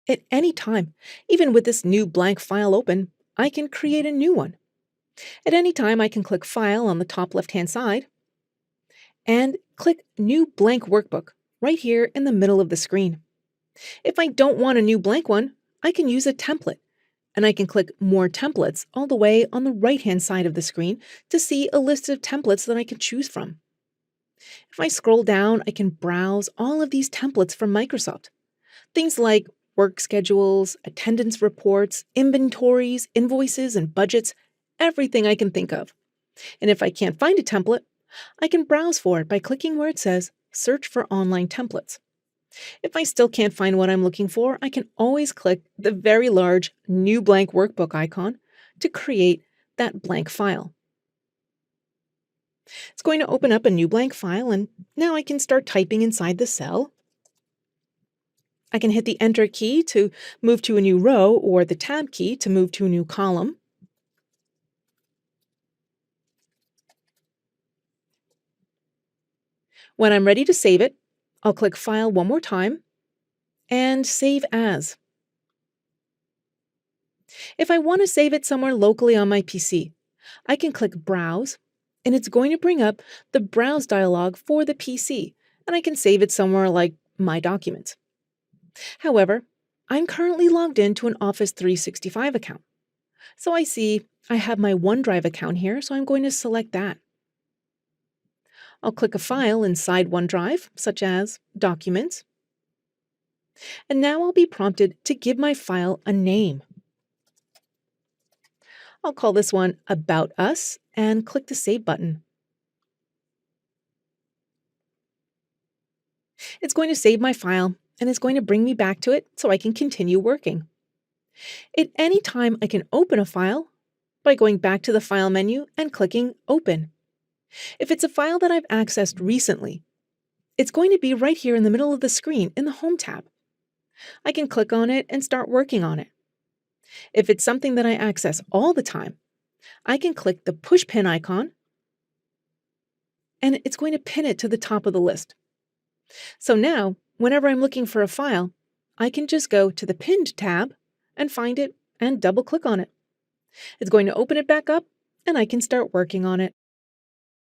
At any time, even with this new blank file open, I can create a new one. At any time, I can click File on the top left-hand side and click New Blank Workbook right here in the middle of the screen. If I don't want a new blank one, I can use a template, and I can click More Templates all the way on the right-hand side of the screen to see a list of templates that I can choose from. If I scroll down, I can browse all of these templates from Microsoft. Things like work schedules, attendance reports, inventories, invoices, and budgets, everything I can think of. And if I can't find a template, I can browse for it by clicking where it says Search for Online Templates. If I still can't find what I'm looking for, I can always click the very large New Blank Workbook icon to create that blank file. It's going to open up a new blank file, and now I can start typing inside the cell. I can hit the Enter key to move to a new row or the Tab key to move to a new column. When I'm ready to save it, I'll click File one more time and Save As. If I want to save it somewhere locally on my PC, I can click Browse, and it's going to bring up the Browse dialog for the PC, and I can save it somewhere like My Documents. However, I'm currently logged into an Office 365 account. So I see I have my OneDrive account here, so I'm going to select that. I'll click a file inside OneDrive, such as Documents. And now I'll be prompted to give my file a name. I'll call this one About Us and click the Save button. It's going to save my file, and it's going to bring me back to it so I can continue working. At any time, I can open a file by going back to the File menu and clicking Open. If it's a file that I've accessed recently, it's going to be right here in the middle of the screen in the Home tab. I can click on it and start working on it. If it's something that I access all the time, I can click the push pin icon, and it's going to pin it to the top of the list. So now, whenever I'm looking for a file, I can just go to the Pinned tab and find it and double-click on it. It's going to open it back up, and I can start working on it.